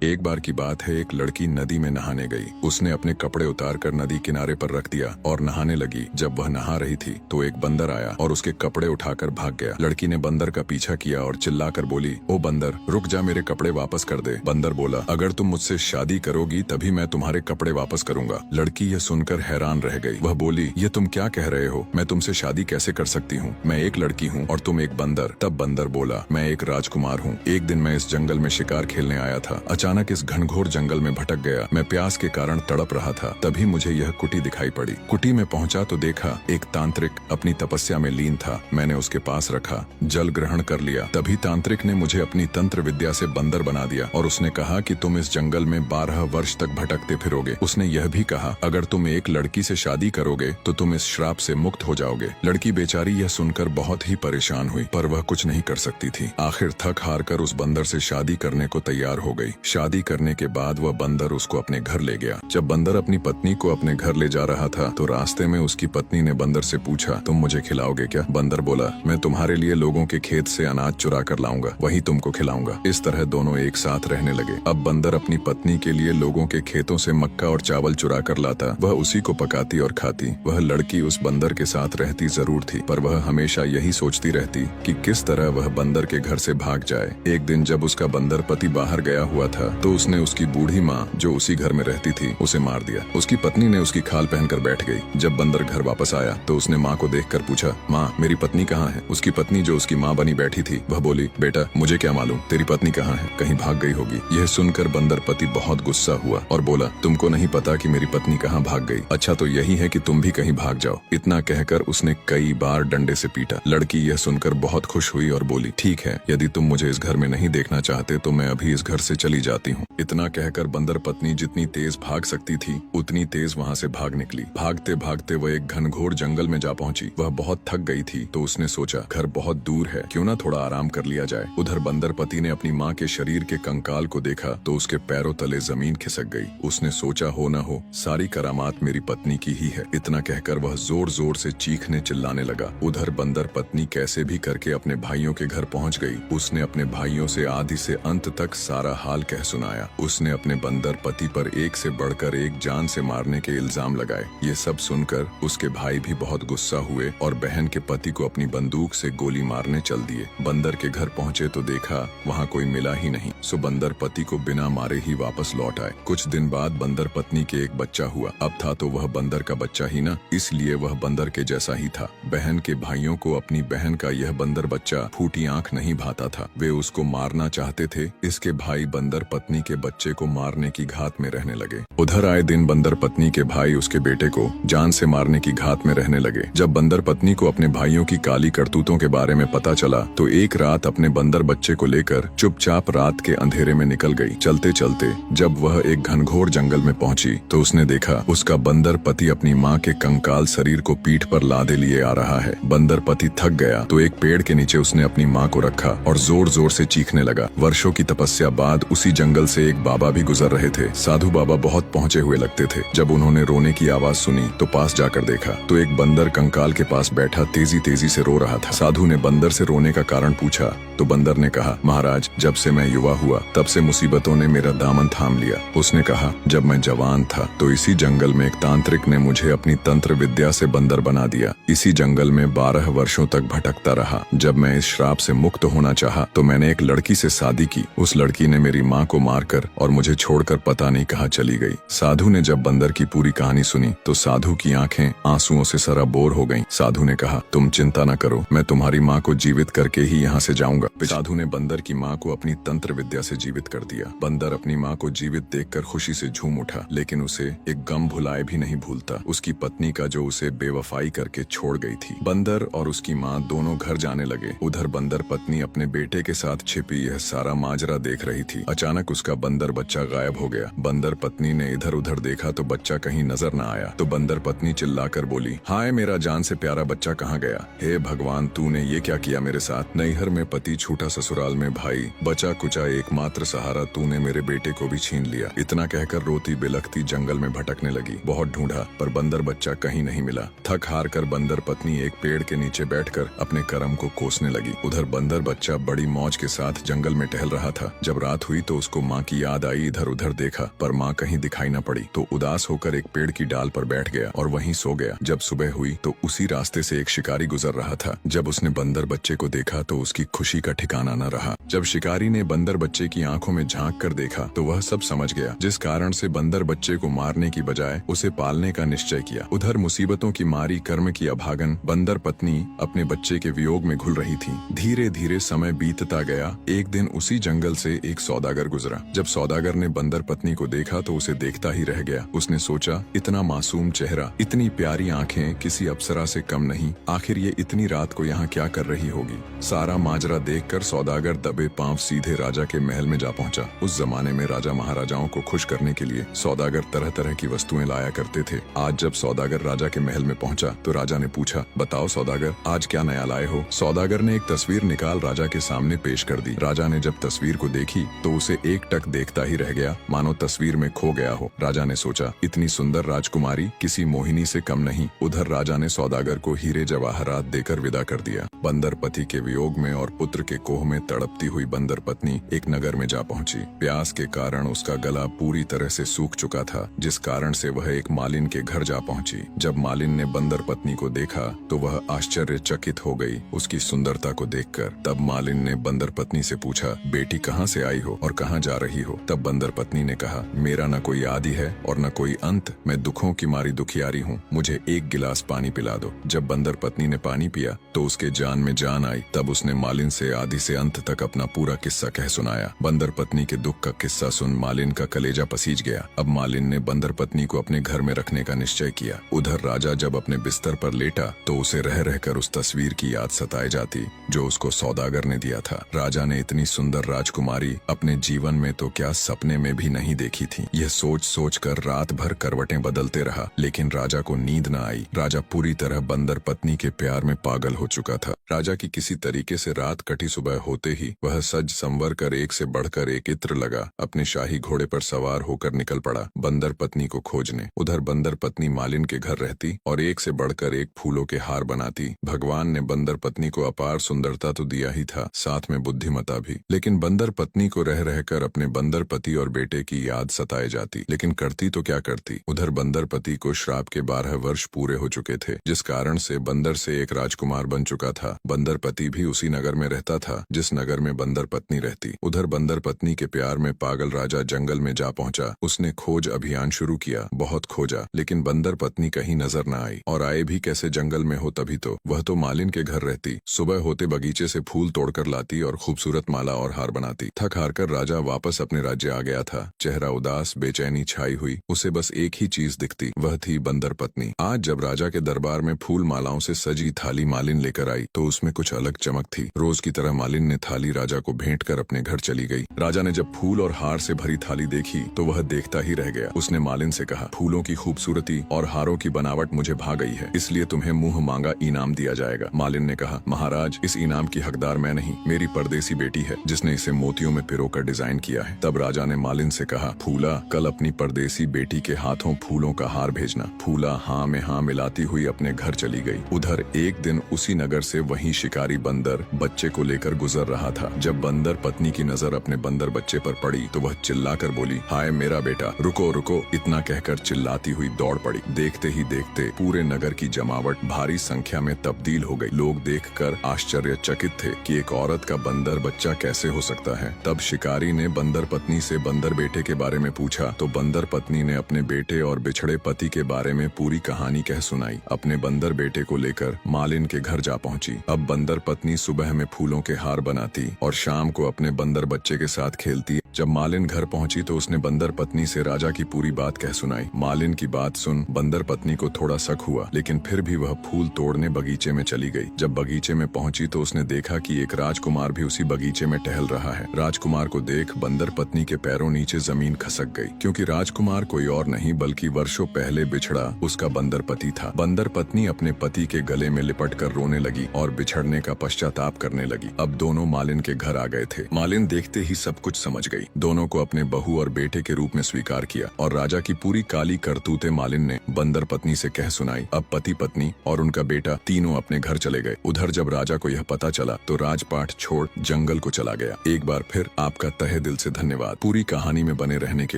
एक बार की बात है, एक लड़की नदी में नहाने गई। उसने अपने कपड़े उतारकर नदी किनारे पर रख दिया और नहाने लगी। जब वह नहा रही थी तो एक बंदर आया और उसके कपड़े उठाकर भाग गया। लड़की ने बंदर का पीछा किया और चिल्लाकर बोली, ओ बंदर, रुक जा, मेरे कपड़े वापस कर दे। बंदर बोला, अगर तुम मुझसे शादी करोगी तभी मैं तुम्हारे कपड़े वापस करूंगा। लड़की यह सुनकर हैरान रह गई। वह बोली, ये तुम क्या कह रहे हो? मैं तुमसे शादी कैसे कर सकती हूँ? मैं एक लड़की हूँ और तुम एक बंदर। तब बंदर बोला, मैं एक राजकुमार हूँ। एक दिन मैं इस जंगल में शिकार खेलने आया था। अचानक इस घनघोर जंगल में भटक गया। मैं प्यास के कारण तड़प रहा था। तभी मुझे यह कुटी दिखाई पड़ी। कुटी में पहुंचा तो देखा एक तांत्रिक अपनी तपस्या में लीन था। मैंने उसके पास रखा, जल ग्रहण कर लिया। तभी तांत्रिक ने मुझे अपनी तंत्र विद्या से बंदर बना दिया और उसने कहा कि तुम इस जंगल में 12 वर्ष तक भटकते फिरोगे। उसने यह भी कहा, अगर तुम एक लड़की से शादी करोगे तो तुम इस श्राप से मुक्त हो जाओगे। लड़की बेचारी यह सुनकर बहुत ही परेशान हुई, पर वह कुछ नहीं कर सकती थी। आखिर थक हार कर उस बंदर से शादी करने को तैयार हो गई। शादी करने के बाद वह बंदर उसको अपने घर ले गया। जब बंदर अपनी पत्नी को अपने घर ले जा रहा था तो रास्ते में उसकी पत्नी ने बंदर से पूछा, तुम मुझे खिलाओगे क्या? बंदर बोला, मैं तुम्हारे लिए लोगों के खेत से अनाज चुरा कर लाऊंगा, वही तुमको खिलाऊंगा। इस तरह दोनों एक साथ रहने लगे। अब बंदर अपनी पत्नी के लिए लोगों के खेतों से मक्का और चावल चुरा कर लाता। वह उसी को पकाती और खाती। वह लड़की उस बंदर के साथ रहती जरूर थी, पर वह हमेशा यही सोचती रहती कि किस तरह वह बंदर के घर से भाग जाए। एक दिन जब उसका बंदर पति बाहर गया हुआ था तो उसने उसकी बूढ़ी माँ जो उसी घर में रहती थी उसे मार दिया। उसकी पत्नी ने उसकी खाल पहनकर बैठ गई। जब बंदर घर वापस आया तो उसने माँ को देखकर पूछा, माँ, मेरी पत्नी कहाँ है? उसकी पत्नी जो उसकी माँ बनी बैठी थी वह बोली, बेटा, मुझे क्या मालूम तेरी पत्नी कहाँ है, कहीं भाग गई होगी। यह सुनकर बंदर पति बहुत गुस्सा हुआ और बोला, तुमको नहीं पता कि मेरी पत्नी कहाँ भाग गई? अच्छा तो यही है कि तुम भी कहीं भाग जाओ। इतना कहकर उसने कई बार डंडे से पीटा। लड़की यह सुनकर बहुत खुश हुई और बोली, ठीक है, यदि तुम मुझे इस घर में नहीं देखना चाहते तो मैं अभी इस घर से चली जाती हूँ। इतना कहकर बंदर पत्नी जितनी तेज भाग सकती थी उतनी तेज वहाँ से भाग निकली। भागते भागते वह एक घनघोर जंगल में जा पहुंची। वह बहुत थक गई थी तो उसने सोचा, घर बहुत दूर है, क्यों ना थोड़ा आराम कर लिया जाए। उधर बंदर पति ने अपनी माँ के शरीर के कंकाल को देखा तो उसके पैरों तले जमीन खिसक गई। उसने सोचा, हो न हो सारी करामात मेरी पत्नी की ही है। इतना कहकर वह जोर जोर से चीखने चिल्लाने लगा। उधर बंदर पत्नी कैसे भी करके अपने भाइयों के घर पहुंच गई। उसने अपने भाइयों से आदि से अंत तक सारा हाल कह सुनाया। उसने अपने बंदर पति पर एक से बढ़कर एक जान से मारने के इल्जाम लगाए। ये सब सुनकर उसके भाई भी बहुत गुस्सा हुए और बहन के पति को अपनी बंदूक से गोली मारने चल दिए। बंदर के घर पहुंचे तो देखा वहाँ कोई मिला ही नहीं। सो बंदर पति को बिना मारे ही वापस लौट आए। कुछ दिन बाद बंदर पत्नी के एक बच्चा हुआ। अब था तो वह बंदर का बच्चा ही ना, इसलिए वह बंदर के जैसा ही था। बहन के भाइयों को अपनी बहन का यह बंदर बच्चा फूटी आंख नहीं भाता था। वे उसको मारना चाहते थे। इसके भाई बंदर पत्नी के बच्चे को मारने की घात में रहने लगे। उधर आए दिन बंदर पत्नी के भाई उसके बेटे को जान से मारने की घात में रहने लगे। जब बंदर पत्नी को अपने भाइयों की काली करतूतों के बारे में पता चला तो एक रात अपने बंदर बच्चे को लेकर चुपचाप रात के अंधेरे में निकल गई। चलते चलते जब वह एक घनघोर जंगल में पहुंची तो उसने देखा उसका बंदर पति अपनी माँ के कंकाल शरीर को पीठ पर लादे लिए आ रहा है। बंदर पति थक गया तो एक पेड़ के नीचे उसने अपनी माँ को रखा और जोर जोर से चीखने लगा। वर्षों की तपस्या बाद उसी जंगल से एक बाबा भी गुजर रहे थे। साधु बाबा बहुत पहुंचे हुए लगते थे। जब उन्होंने रोने की आवाज सुनी तो पास जाकर देखा तो एक बंदर कंकाल के पास बैठा तेजी तेजी से रो रहा था। साधु ने बंदर से रोने का कारण पूछा तो बंदर ने कहा, महाराज, जब से मैं युवा हुआ तब से मुसीबतों ने मेरा दामन थाम लिया। उसने कहा, जब मैं जवान था तो इसी जंगल में एक तांत्रिक ने मुझे अपनी तंत्र विद्या से बंदर बना दिया। इसी जंगल में 12 वर्षों तक भटकता रहा। जब मैं इस श्राप से मुक्त होना चाहा तो मैंने एक लड़की से शादी की। उस लड़की ने मेरी माँ को मारकर और मुझे छोड़कर पता नहीं कहाँ चली गई। साधु ने जब बंदर की पूरी कहानी सुनी तो साधु की आंखें आंसुओं से सराबोर हो गईं। साधु ने कहा, तुम चिंता न करो, मैं तुम्हारी माँ को जीवित करके ही यहाँ से जाऊंगा। साधु ने बंदर की माँ को अपनी तंत्र विद्या से जीवित कर दिया। बंदर अपनी माँ को जीवित देखकर खुशी से झूम उठा, लेकिन उसे एक गम भुलाए भी नहीं भूलता, उसकी पत्नी का जो उसे बेवफाई करके छोड़ गई थी। बंदर और उसकी माँ दोनों घर जाने लगे। उधर बंदर पत्नी अपने बेटे के साथ छिपी यह सारा माजरा देख रही थी। अचानक उसका बंदर बच्चा गायब हो गया। बंदर पत्नी ने इधर उधर देखा तो बच्चा कहीं नजर न आया। तो बंदर पत्नी चिल्लाकर बोली, हाय, मेरा जान से प्यारा बच्चा कहाँ गया? हे भगवान, तूने ये क्या किया मेरे साथ? नैहर में पति, छूटा ससुराल में भाई, बचा कुचा एकमात्र सहारा तूने मेरे बेटे को भी छीन लिया। इतना कहकर रोती बिलखती जंगल में भटकने लगी। बहुत ढूंढा पर बंदर बच्चा कहीं नहीं मिला। थक हार कर बंदर पत्नी एक पेड़ के नीचे बैठकर अपने कर्म को कोसने लगी। उधर बंदर बच्चा बड़ी मौज के साथ जंगल में टहल रहा था। जब रात हुई तो उसको माँ की याद आई। इधर उधर देखा पर माँ कहीं दिखाई न पड़ी तो उदास होकर एक पेड़ की डाल पर बैठ गया और वहीं सो गया। जब सुबह हुई तो उसी रास्ते से एक शिकारी गुजर रहा था। जब उसने बंदर बच्चे को देखा तो उसकी खुशी का ठिकाना न रहा। जब शिकारी ने बंदर बच्चे की आंखों में झांक कर देखा तो वह सब समझ गया, जिस कारण से बंदर बच्चे को मारने की बजाय उसे पालने का निश्चय किया। उधर मुसीबतों की मारी कर्म की अभागन बंदर पत्नी अपने बच्चे के वियोग में घुल रही थी। धीरे धीरे समय बीतता गया। एक दिन उसी जंगल से एक सौदागर गुजरा। जब सौदागर ने बंदर पत्नी को देखा तो उसे देखता ही रह गया। उसने सोचा, इतना मासूम चेहरा, इतनी प्यारी आंखें, किसी अप्सरा से कम नहीं। आखिर ये इतनी रात को यहाँ क्या कर रही होगी। सारा माजरा देखकर सौदागर दबे पांव सीधे राजा के महल में जा पहुंचा। उस जमाने में राजा महाराजाओं को खुश करने के लिए सौदागर तरह तरह की वस्तुएं लाया करते थे। आज जब सौदागर राजा के महल में पहुंचा तो राजा ने पूछा, बताओ सौदागर, आज क्या नया लाए हो। सौदागर ने एक तस्वीर निकाल राजा के सामने पेश कर दी। राजा ने जब तस्वीर को देखी तो उसे एकटक देखता ही रह गया, मानो तस्वीर में खो गया हो। राजा ने सोचा, इतनी सुंदर राजकुमारी किसी मोहिनी से कम नहीं। उधर राजा ने सौदागर को हीरे जवाहरात देकर विदा कर दिया। बंदर पति के वियोग में और पुत्र के कोह में तड़पती हुई बंदर पत्नी एक नगर में जा पहुंची। प्यास के कारण उसका गला पूरी तरह से सूख चुका था, जिस कारण से वह एक मालिन के घर जा पहुंची। जब मालिन ने बंदर पत्नी को देखा तो वह आश्चर्यचकित हो गई उसकी सुंदरता को देखकर। तब मालिन ने बंदर पत्नी से पूछा, बेटी कहाँ से आई हो और कहाँ जा रही हो। तब बंदर पत्नी ने कहा, मेरा न कोई आदि है और न कोई अंत। मैं दुखों की मारी दुखियारी हूँ, मुझे एक गिलास पानी पिला दो। जब बंदर पत्नी ने पानी पिया तो उसके जान में जान आई। तब उसने मालिन से आदि से अंत तक अपना पूरा किस्सा कह सुनाया। बंदर पत्नी के दुख का किस्सा सुन मालिन का कलेजा पसीज गया। अब मालिन ने बंदर पत्नी को अपने घर में रखने का निश्चय किया। उधर राजा जब अपने बिस्तर पर लेटा तो उसे रह रहकर उस तस्वीर की याद सताए जाती जो उसको सौदागर ने दिया था। राजा ने इतनी सुंदर राजकुमारी अपने जीवन में तो क्या सपने में भी नहीं देखी थी। यह सोच सोच कर रात भर करवटें बदलते रहा, लेकिन राजा को नींद न आई। राजा पूरी तरह बंदर पत्नी के प्यार में पागल हो चुका था। राजा की किसी तरीके से रात कटी। सुबह होते ही वह सज संवर कर एक से बढ़कर एक इत्र लगा अपने शाही घोड़े पर सवार होकर निकल पड़ा बंदर पत्नी को खोजने। उधर बंदर पत्नी मालिन के घर रहती और एक से बढ़कर एक फूलों के हार बनाती। भगवान ने बंदर पत्नी को अपार सुंदरता तो दिया ही था, साथ में बुद्धिमता भी। लेकिन बंदर पत्नी को रह रहकर अपने बंदर पति और बेटे की याद सताए जाती। लेकिन करती तो क्या करती। उधर बंदर पति को श्राप के 12 वर्ष पूरे हो चुके थे, जिस कारण से बंदर से एक राजकुमार बन चुका था। बंदर पति भी उसी नगर में रहता था जिस नगर में बंदर पत्नी रहती। उधर बंदर पत्नी के प्यार में पागल राजा जंगल में जा पहुंचा। उसने खोज अभियान शुरू किया, बहुत खोजा, लेकिन बंदर पत्नी कहीं नजर न आई। और आए भी कैसे जंगल में हो, तभी तो वह तो मालिन के घर रहती। सुबह होते बगीचे से फूल तोड़कर लाती और खूबसूरत माला और हार बनाती। थक हार कर राजा वापस अपने राज्य आ गया था। चेहरा उदास, बेचैनी छाई हुई। उसे बस एक ही चीज दिखती, वह थी बंदर पत्नी। आज जब राजा के दरबार में फूल मालाओं से सजी थाली मालिन लेकर आई तो उसमें कुछ अलग चमक थी। रोज की तरह मालिन ने थाली राजा को भेंट कर अपने घर चली गई। राजा ने जब फूल और हार से भरी थाली देखी तो वह देखता ही रह गया। उसने मालिन से कहा, फूलों की खूबसूरती और हारों की बनावट मुझे भा गई है, इसलिए तुम्हें मुंह मांगा इनाम दिया जाएगा। मालिन ने कहा, महाराज, इस इनाम की हकदार मैं नहीं, मेरी परदेसी बेटी है जिसने इसे मोतियों में पिरोकर डिजाइन किया है। तब राजा ने मालिन से कहा, फूला, कल अपनी परदेसी बेटी के हाथों फूलों का हार भेजना। फूला हाँ में हाँ मिलाती हुई अपने घर चली गई। उधर एक दिन उसी नगर से वही शिकारी बंदर बच्चे को लेकर गुजर रहा था। जब बंदर पत्नी की नजर अपने बंदर बच्चे पर पड़ी तो वह चिल्लाकर बोली, हाय मेरा बेटा, रुको रुको। इतना कहकर चिल्लाती हुई दौड़ पड़ी। देखते ही देखते पूरे नगर की जमावट भारी संख्या में तब्दील हो गई। लोग देखकर आश्चर्यचकित थे कि एक औरत का बंदर बच्चा कैसे हो सकता है। तब शिकारी ने बंदर पत्नी से बंदर बेटे के बारे में पूछा तो बंदर पत्नी ने अपने बेटे और बिछड़े पति के बारे में पूरी कहानी कह सुनाई। अपने बंदर बेटे को लेकर मालिन के घर जा पहुंची। अब बंदर पत्नी सुबह में फूलों के हार बनाती और शाम को अपने बंदर बच्चे के साथ खेलती। जब मालिन घर पहुंची तो उसने बंदर पत्नी से राजा की पूरी बात कह सुनाई। मालिन की बात सुन बंदर पत्नी को थोड़ा शक हुआ, लेकिन फिर भी वह फूल तोड़ने बगीचे में चली गई। जब बगीचे में पहुंची तो उसने देखा कि एक राजकुमार भी उसी बगीचे में टहल रहा है। राजकुमार को देख बंदर पत्नी के पैरों नीचे जमीन खसक गई, क्योंकि राजकुमार कोई और नहीं बल्कि वर्षों पहले बिछड़ा उसका बंदर पति था। बंदर पत्नी अपने पति के गले में लिपट कर रोने लगी और बिछड़ने का पश्चाताप करने लगी। अब दोनों मालिन के घर आ गए थे। मालिन देखते ही सब कुछ समझ गई। दोनों को अपने बहू और बेटे के रूप में स्वीकार किया और राजा की पूरी काली करतूतें मालिन ने बंदर पत्नी से कह सुनाई। अब पति पत्नी और उनका बेटा तीनों अपने घर चले गए। उधर जब राजा को यह पता चला तो राजपाट छोड़ जंगल को चला गया। एक बार फिर आपका तहे दिल से धन्यवाद पूरी कहानी में बने रहने के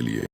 लिए।